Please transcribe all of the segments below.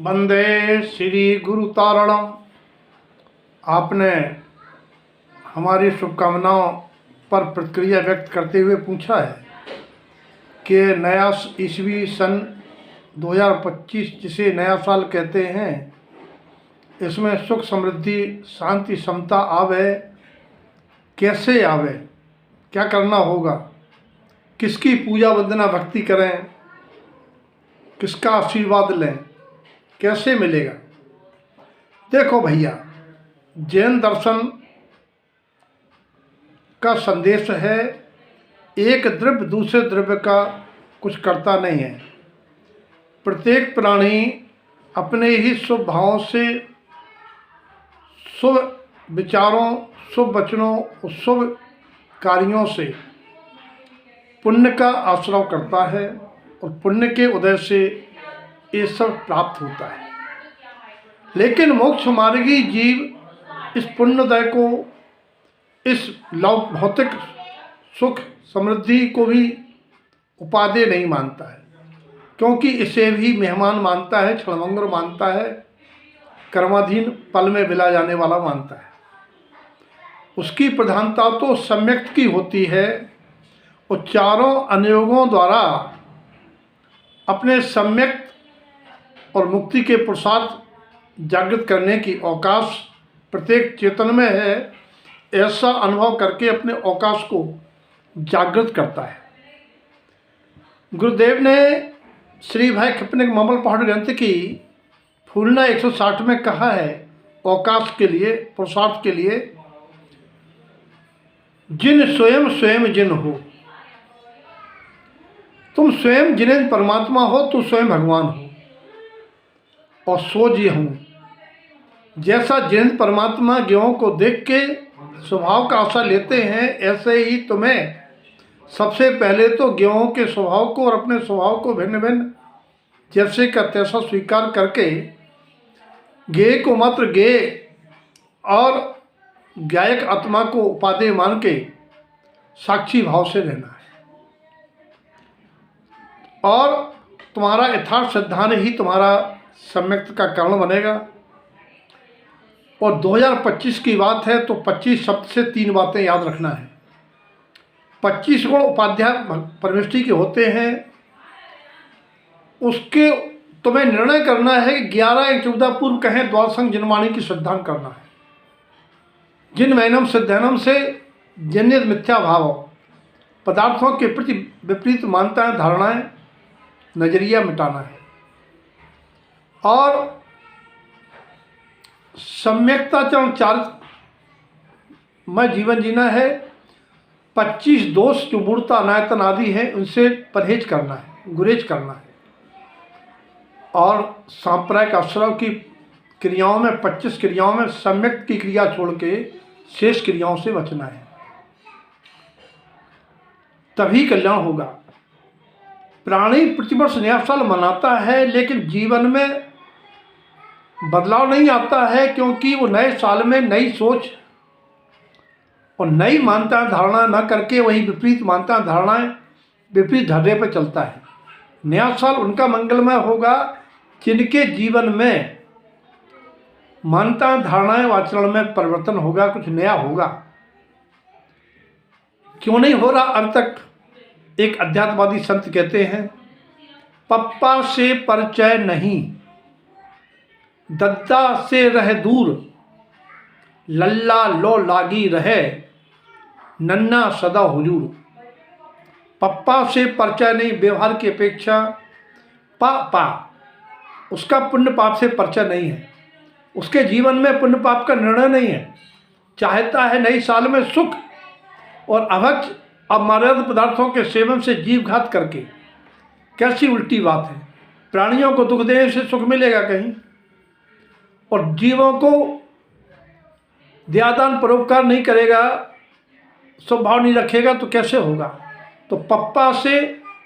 वंदे श्री गुरु तारणम। आपने हमारी शुभकामनाओं पर प्रतिक्रिया व्यक्त करते हुए पूछा है कि नया ईस्वी सन 2025 जिसे नया साल कहते हैं, इसमें सुख समृद्धि शांति समता आवे, कैसे आवे, क्या करना होगा, किसकी पूजा वंदना भक्ति करें, किसका आशीर्वाद लें, कैसे मिलेगा। देखो भैया, जैन दर्शन का संदेश है एक द्रव्य दूसरे द्रव्य का कुछ करता नहीं है। प्रत्येक प्राणी अपने ही शुभ भावों से, शुभ विचारों, शुभ वचनों और शुभ कार्यों से पुण्य का आश्रय करता है और पुण्य के उदय से ये सब प्राप्त होता है। लेकिन मोक्ष मार्गी जीव इस पुण्योदय को, इस भौतिक सुख समृद्धि को भी उपादेय नहीं मानता है, क्योंकि इसे भी मेहमान मानता है, क्षणभंगुर मानता है, कर्माधीन पल में मिला जाने वाला मानता है। उसकी प्रधानता तो सम्यक्त की होती है और चारों अनुयोगों द्वारा अपने सम्यक्त और मुक्ति के पुरुषार्थ जागृत करने की अवकाश प्रत्येक चेतन में है। ऐसा अनुभव करके अपने अवकाश को जागृत करता है। गुरुदेव ने श्री भाई खपने मामल पहाड़ ग्रंथ की फूलना 160 में कहा है, अवकाश के लिए, पुरुषार्थ के लिए, जिन स्वयं स्वयं जिन हो। तुम स्वयं जिन परमात्मा हो, तो स्वयं भगवान हो। और सो जी हूँ, जैसा जिन परमात्मा ज्ञों को देख के स्वभाव का आशा लेते हैं, ऐसे ही तुम्हें सबसे पहले तो ज्ञों के स्वभाव को और अपने स्वभाव को भिन्न भिन्न जैसे का तैसा स्वीकार करके ज्ञेय को मात्र ज्ञेय और गायक आत्मा को उपादेय मान के साक्षी भाव से रहना है। और तुम्हारा यथार्थ सिद्धांत ही तुम्हारा सम्यक्त का कारण बनेगा। और 2025 की बात है तो 25 शब्द से 3 बातें याद रखना है। 25 गुण उपाध्याय परमेष्टि के होते हैं, उसके तुम्हें निर्णय करना है कि 11-1-14 पूर्व कहें द्वादशंग जिनवाणी की श्रद्धान करना है। जिन वैनम सिद्धनम से जन्य मिथ्या भाव, पदार्थों के प्रति विपरीत मानताएं, धारणाएं, नजरिया मिटाना है। और सम्यक्ताचरण चारित्र में जीवन जीना है। 25 दोष जो मूर्ता अनायतन आदि है, उनसे परहेज करना है, गुरेज करना है। और सांप्रदायिक आश्रय की क्रियाओं में, 25 क्रियाओं में सम्यक्त की क्रिया छोड़ के शेष क्रियाओं से बचना है, तभी कल्याण होगा। प्राणी प्रतिवर्ष नया साल मनाता है, लेकिन जीवन में बदलाव नहीं आता है, क्योंकि वो नए साल में नई सोच और नई मान्यता धारणा न करके वही विपरीत मान्यता धारणाएं, विपरीत ढर्रे पर चलता है। नया साल उनका मंगलमय होगा जिनके जीवन में मान्यता धारणाएं आचरण में परिवर्तन होगा, कुछ नया होगा। क्यों नहीं हो रहा अब तक? एक अध्यात्मवादी संत कहते हैं, पप्पा से परिचय नहीं, दद्दा से रह दूर, लल्ला लो लागी रहे, नन्ना सदा हुजूर। पप्पा से परिचय नहीं, व्यवहार की अपेक्षा पापा, उसका पुण्य पाप से परिचय नहीं है, उसके जीवन में पुण्य पाप का निर्णय नहीं है। चाहता है नई साल में सुख और अभक्ष अमर्याद पदार्थों के सेवन से जीवघात करके। कैसी उल्टी बात है! प्राणियों को दुख देने से सुख मिलेगा कहीं, और जीवों को दयादान परोपकार नहीं करेगा, स्वभाव नहीं रखेगा, तो कैसे होगा? तो पप्पा से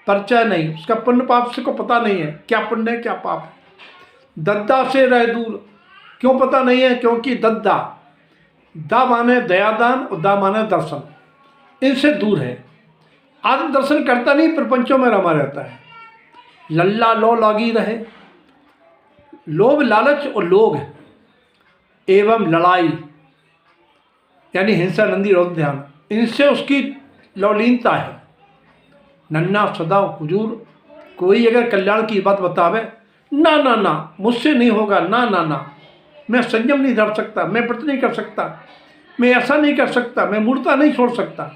परिचय नहीं, उसका पुण्य पाप से को पता नहीं है, क्या पुण्य है क्या पाप है। दद्दा से रह दूर, क्यों पता नहीं है? क्योंकि दद्दा, दा माने दयादान और दा माने दर्शन, इनसे दूर है। आत्म दर्शन करता नहीं, प्रपंचों में रमा रहता है। लल्ला लो लागी रहे, लोभ लालच और लोग एवं लड़ाई यानी हिंसा नंदी रोग ध्यान, इनसे उसकी लौलीनता है। नन्ना सदा हुजूर, कोई अगर कल्याण की बात बतावे, ना ना ना मुझसे नहीं होगा, ना ना ना, मैं संयम नहीं धर सकता, मैं व्रत नहीं कर सकता, मैं ऐसा नहीं कर सकता, मैं मूर्ता नहीं छोड़ सकता।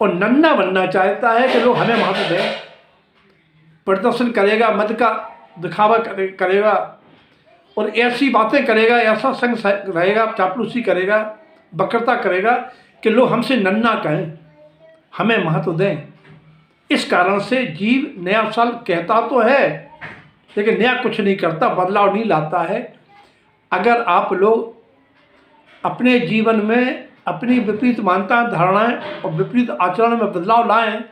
और नन्ना बनना चाहता है कि लोग हमें महत्व दें, प्रदर्शन करेगा, मत का दिखावा करेगा और ऐसी बातें करेगा, ऐसा संग रहेगा, चापलूसी करेगा, वक्रता करेगा कि लोग हमसे नन्ना कहें, हमें महत्व दें। इस कारण से जीव नया साल कहता तो है लेकिन नया कुछ नहीं करता, बदलाव नहीं लाता है। अगर आप लोग अपने जीवन में अपनी विपरीत मान्यता धारणाएं और विपरीत आचरण में बदलाव लाएं,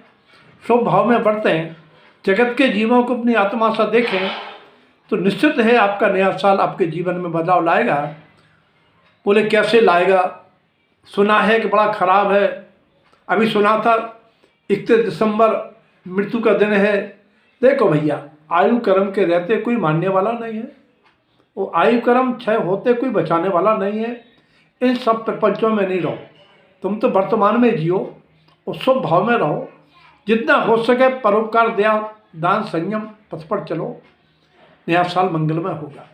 शुभ भाव में बढ़तें, जगत के जीवों को अपनी आत्मा सा देखें, तो निश्चित है आपका नया साल आपके जीवन में बदलाव लाएगा। बोले कैसे लाएगा? सुना है कि बड़ा खराब है। अभी सुना था 31 दिसंबर मृत्यु का दिन है। देखो भैया, आयु कर्म के रहते कोई मानने वाला नहीं है, वो आयु कर्म क्षय होते कोई बचाने वाला नहीं है। इन सब प्रपंचों में नहीं रहो, तुम तो वर्तमान में जियो और शुभ भाव में रहो। जितना हो सके परोपकार, दया, दान, संयम पथ पर चलो। नया साल मंगलमय होगा।